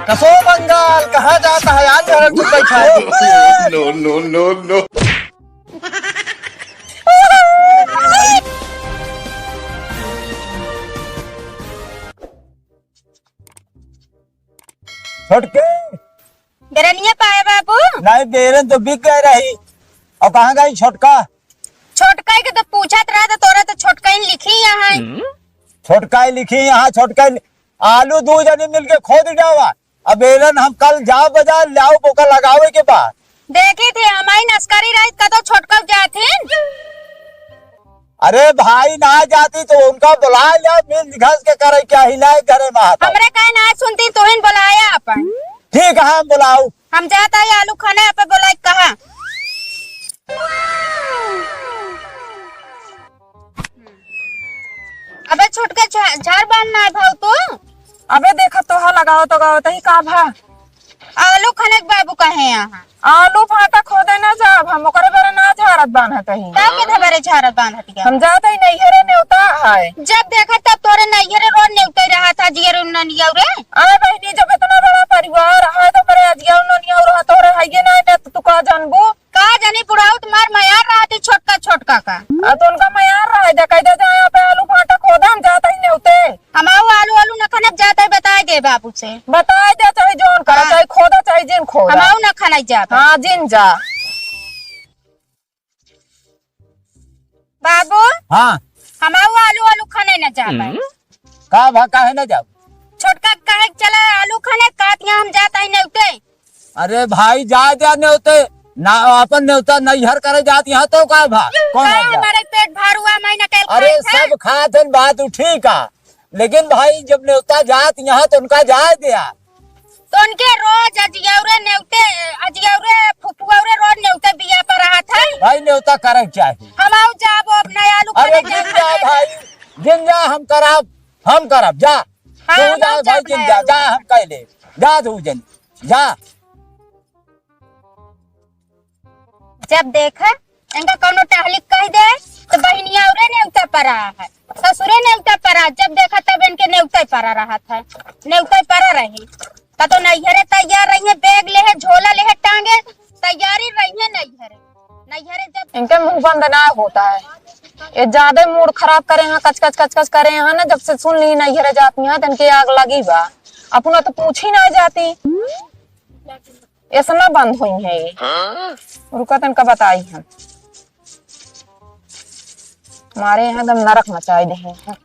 कसो बंगाल कहाँ जाता है आज मेरा कुछ बैठा है। No no no no. छोटके बेरनिया पाए बाबू नहीं बेरन तो बिक गए रही। और कहाँ गई छोटका? छोटका के तो पूछत रहा था तोरा तो छोटका ही लिखी यहाँ। छोटका ही लिखी यहाँ छोटका आलू 2 जने मिलके खोद जावा। अब बेरन हम कल जाओ बाजार लाओ बोका लगावे के बाद देखे थे हमारी नस्करी रही का तो छोटका जाते। अरे भाई ना जाती तो उनका बुला लिया मिल घस के करे क्या हिलाए करे माता। हमरे कहे ना सुनती तो इन बुलाया अपन। ठीक है हम बुलाऊ। हम जाता है आलू खाने पे बुलाई कहा। अबे छोटका झाड़ बांधना है भाव तो। अबे देखा तो हा लगाओ तो गाओ तही का भा आलू खाने के बाबू कहे यहाँ आलू भाटा खोदे ना जाब हम ओकरे बारे ना झाड़त बांधत तही तब के धबरे झाड़ बांधत गया। हम जाते ही नहीं हेरे नेवता है। जब देखा तब तोरे नैहरे रोड नेवते रहा था जियर ननिया रे। अरे बहनी जब इतना बड़ा परिवार है तो मेरे अजिया ननिया रहा तोरे है ना तो तू का जानबू का जानी बुढ़ाऊ तुम्हार मयार रहा थी छोटका छोटका का। तो उनका मयार रहा है कह दे यहाँ पे आलू भाटा खोदा हम जाते ही नेवते हम आलू आलू न खाने जाते है बताए दे बाबू से। बताए दे चाहे जोन करा चाहे खोदा चाहे जिन खोदा हम न खाना जाता। हाँ जिन जा बाबू। हाँ हम आलू आलू खाने न जाता। का भा काहे ना जाओ? छोटका कहे चला आलू खाने कातिया हम जाता ही नेवते। अरे भाई जा जा नेवते ना अपन नेवता नैहर करे जाती यहाँ तो का भा कौन का है जा? हमारे पेट भर हुआ महीना कल अरे सब खातन बात ठीक है लेकिन भाई जब नेवता जात यहाँ तो उनका जा दिया तो उनके रोज अजियाउरे फुफुआउरे रोज नेवते बिया पर रहा था। भाई नेवता करे चाहिए। हम जाबो अपना आलू अरे खाने जिन जा भाई जिन जा हम करब जा हाँ, तू हम जा जा भाई जिन जा जा हम कह ले जा तू जिन जा। जब देखा इनका कोनो टहलिक कह दे तो बहनिया उरे नेवता परा है ससुरे नेवता परा। जब देखा तब इनके नेवता परा रहा था नेवता परा रही तो नैहरे तैयार रही है बैग ले है झोला ले है टांगे तैयारी रही है नैहरे जब इनके मुंह बंद ना होता है। ये ज्यादा मूड खराब करे हैं कच कच कच कच करे हैं ना जब से सुन ली नहीं हेरे जाती हैं तो इनकी आग लगी बा अपना तो पूछ ही ना जाती ऐसा ना बंद हुई है ये रुका इनका बताई हम हमारे यहाँ एकदम नरक मचाई दे हैं।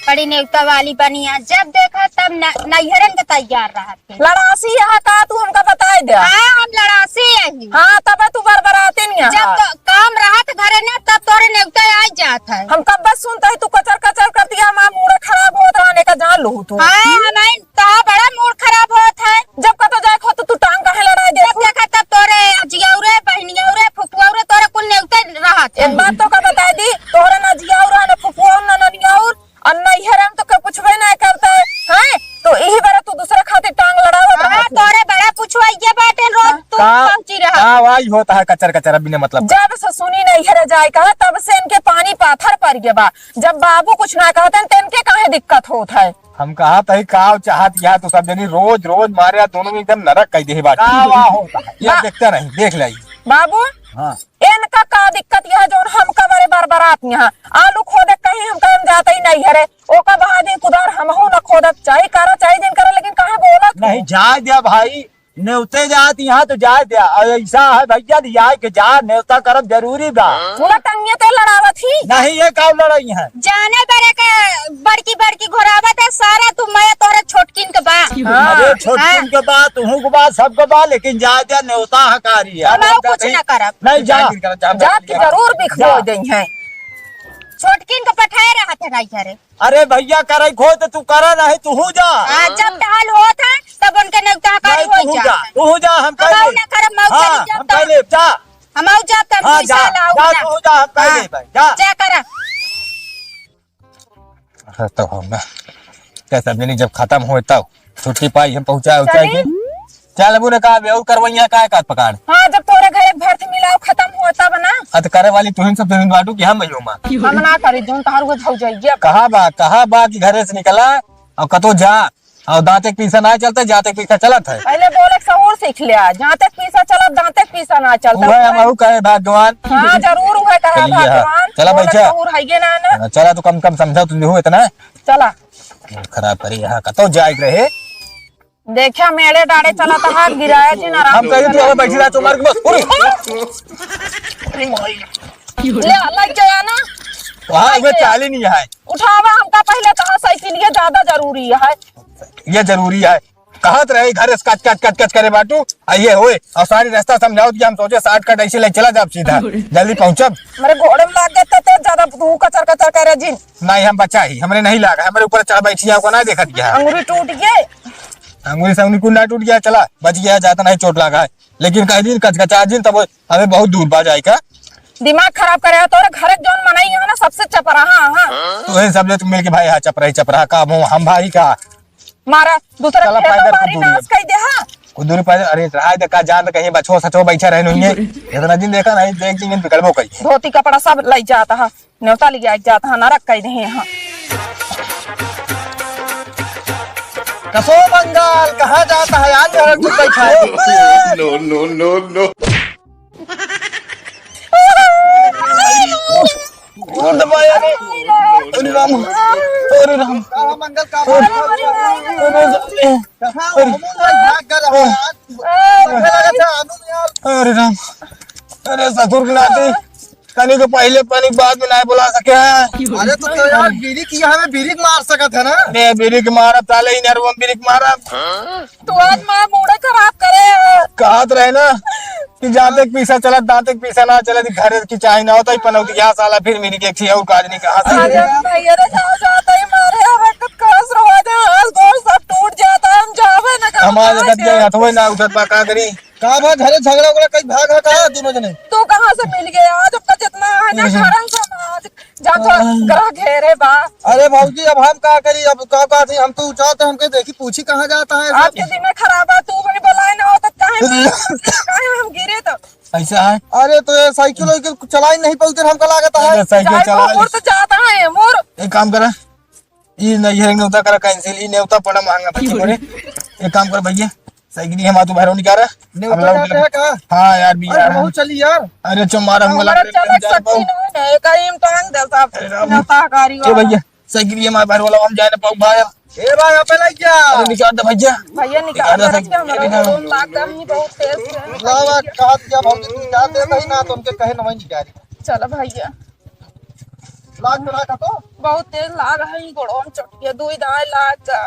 बड़ी नेवता वाली बनी है। जब देखा तब नैहरन के तैयार रहा थे। लड़ासी यहाँ का तू हमका बताई दे। हाँ हम लड़ासी यही। हाँ तब तू बरबराती नहीं जब तो काम रहा था घरे ने तब तोरे नेवता आ जात है। हम कब बस सुनते है तू कचर कचर करती है माँ मूड खराब होता आने का जान लू तू। हाँ हमारे तो बड़ा मूड खराब होता है। जब का तो जाए खो तो तू टांग कहे लड़ाई दे। जब देखा तब तोरे अजियाउरे बहनियाउरे फुफुआउरे तोरे कुल नेवता रहा थे। एक बात तो का बता दी तोहरे ना जियाउरा ना फुफुआ ना ननियाउर नैहरम तो के पूछबे ना करता है हैं तो यही बार तू दूसरे खातिर टांग लड़ावत हाँ तोरे बड़ा पूछवाइए बाटे रोज तू पहुंची रहा। हाँ वही होता है कचर कचर बिना मतलब। जब से सुनी नैहर जाए कहा तब से इनके पानी पाथर पड़ गया बा। जब बाबू कुछ ना कहते तो इनके काहे दिक्कत होता है। हम कहा तही काव चाहत या तो सब जनी रोज रोज मारे दोनों में एकदम नरक कह दे बात होता है। ये देखता नहीं देख लाई बाबू हाँ इनका का दिक्कत यह जो हम कमरे बरबरात यहाँ आलू खोदे कहीं हम कहीं जाते ही नहीं हरे ओका बहादी कुदार हम हो न खोदत चाहे करा चाहे दिन करा लेकिन कहाँ बोलत नहीं जा दिया भाई नेवते जात यहाँ तो जा दिया और ऐसा है भैया दिया के जा नेवता करब जरूरी बा। पूरा टंगिया ते लड़ावत ही नहीं ये काम लड़ाई है जाने बड़े के बड़की बड़की घोरावत है सारा तुम मैं तोरे छोटकिन के बा। अरे छोटकिन के बाद तुहू के बाद सबके बाद लेकिन जा दिया नेवता हकारी है। हम कुछ न करब नहीं जा जात की जरूर बिखो दें है छोटकिन के पठाए रहा थे नहीं घरे। अरे भैया करे खो तो तू करा नहीं तू जा जब ढाल होता है तब उनके नेवता हकारी हो जा तू जा हम कह हम न करब मौका हाँ जब हम कह ले जा हम जा तब हाँ पैसा जा लाऊ जा तू जा हम कह ले भाई जा जा करा। तो हम ना कैसा नहीं जब खत्म हो तब छुट्टी पाई हम पहुंचा उचाई चल अबू ने कहा बेऊ करवैया का पकाड़। हाँ जब तोरे घरे भर्त मिलाओ खत्म होता बना अत करे वाली तुहिन सब तुहिन बाटू की हम भइयो मां हम ना करी जोन तहार को झौ जाइए कहा बा कि घरे से निकला और कतो जा और दांत एक पीसा ना चलता, जाते पीसा चलत है। पहले बोले सहूर सीख लिया, जहाँ तक पीसा चला दांत तक पीसा ना चलता। वह हम कहे भगवान। हाँ जरूर हुए कहा चलिए, हाँ। भगवान। चला बोले बच्चा। सहूर है ये ना। चला तो कम कम समझा तुम हो इतना चला खराब करी यहाँ कतो जाए रहे। देखा मेरे डाड़े चला था हाथ गिराया जी नाराज। हम कहीं तो बैठी रहा तुम्हारे बस पूरी ले लग गया ना। वहाँ में चाल ही नहीं है। उठावा हमका पहले कहा साइकिल ये ज्यादा जरूरी है। ये जरूरी है कहत रहे घर से कच कच करे बाटू ये होए और सारी रास्ता समझाओ कि हम सोचे शॉर्टकट ऐसे ले चला जाब सीधा जल्दी पहुंचब। मेरे घोड़े में लग गए तो ज्यादा तू कचर कचर करे जी। नहीं हम बच्चा ही हमने नहीं लगा हमारे ऊपर चढ़ बैठी आपको ना देखा गया अंगूरी टूट गए। अंगुली से अंगुली कुछ ना टूट गया चला बच गया जाता नहीं चोट लगा है लेकिन कई दिन कचकचा दिन तब हमें बहुत दूर पा जाएगा। दिमाग खराब करे तो घर जौन मनाई है ना सबसे चपराहा। हाँ तो ये सब लोग मिल के भाई हाँ चपरा का हम भाई का मारा दूसरा चला खेत पैदल बारी कुछ दूर नाश कर दे। हाँ कुछ दूरी पर अरे रहा देखा जान कहीं बछो सचो बैठा रहे नहीं इतना दिन देखा नहीं देख दिन पिकड़बो कहीं धोती कपड़ा सब लग जाता है न्योता लिया जाता है नरक कर दे। यहाँ कसो बंगाल कहाँ जाता है आज मेरा कुछ बैठा है। No, no, no, no. और दबाया नहीं अरे राम अरे राम मंगल का अरे राम अरे ससुर की नाती कनी को पहले पानी बाद में नहीं बुला सके हैं। अरे तो यार बीड़ी किया हमें बीड़ी मार सकत है ना। अरे बिरिक मारा ताले ही नरवम बिरिक मारा तू आज माँ मूड़ा खराब करे। कहत रहे ना कि जहाँ तक पीसा चला तहाँ तक पीसा ना चला घर की चाय ना होता ही पनौती यहाँ साला फिर मेरी के एक और काज नहीं कहा अरे भैया रे जाओ जाता ही मारे हमें कस रवा दे हाथ गोड़ सब टूट जाता है हम जावे ना कहाँ हमारे जगत गए हथवे ना उठत पा का करी कहा भाई घरे झगड़ा उगड़ा कहीं भाग हटा दोनों जने। तू कहाँ से मिल गया आज अपना जितना है ना घरन समाज जा तो ग्रह घेरे बा। अरे भाजी अब हम क्या करी अब का थी हम तो चाहते हमके देखी पूछी कहाँ जाता है आज के दिन में खराब है तू भी बुलाए ना हो तो काहे हम गिरे तो ऐसा है। अरे तो ये साइकिल वाइकिल चला ही नहीं पाई हमका लागत है। अरे साइकिल चला मोर तो जाता है मोर। एक काम करा ये नहीं है न्योता करा कैंसिल ये न्योता पड़ा महंगा बच्चे पड़े एक काम कर भैया साइकिल हम तो बाहरों निकाल न्योता जाते हैं कहा। हाँ यार भी अरे यार बहुत चली यार। अरे चुमारा हम हमारा चलक सकती नहीं है कहीं टांग दे साहब नताकारी ए भैया साइकिल ये हमारे बाहर वाला हम जाए ना पाऊ भाई ए भाई यहाँ पे लग गया। अरे निकाल दे भैया भैया निकाल दे रख के हमारा लोन लाग गया ही बहुत तेज से। लावा कहा दिया भाजी तू जाते सही ना तुमके कहे न वही निकाली चलो भैया लाग तो रखा तो बहुत तेज लाग है ही गोड़ों में चटके दुई दाई लाग का।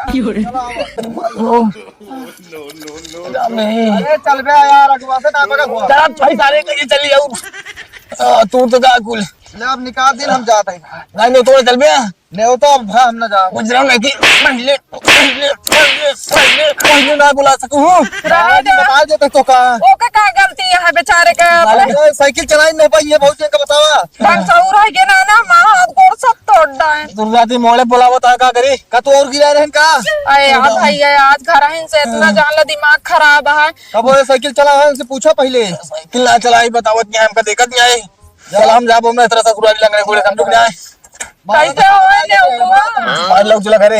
राम नहीं अरे चल बे यार अगवा से ना बगा हुआ। चल भाई सारे कहीं चली जाऊ तू तो का कुल ले अब निकाल दिन हम जाते हैं। नहीं नहीं तोड़ चल बे न्योता अब हम न जा गुजराव नहीं कि पहले ना बुला सकूं बता देते तो का ओके का गलती है बेचारे का अरे साइकिल चलाई नहीं पाई है बहुत का बतावा। ढंग से उड़ है के ना मां हाथ गोड़ सब तोड़ डाए। दुर्गाती मोड़े बुलावो ता का करी का तो और गिरा रहन का अरे यार भैया आज घर ही से इतना जान ला दिमाग खराब है। कब वो साइकिल चला है उनसे पूछो पहले। साइकिल ना चलाई बतावत नहीं हमका देखत नहीं आई चल हम जाबो मैं तरह ससुराली लंगड़े घोड़े समझ नहीं आए कैसे होएंगे मार लोग चला करे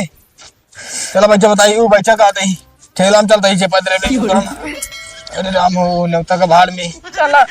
चलो बच्चा बताइए वो बच्चा का आते ही ठेला में चलता ही चपत रहे अरे राम हो न्योता का भाड़ में चलो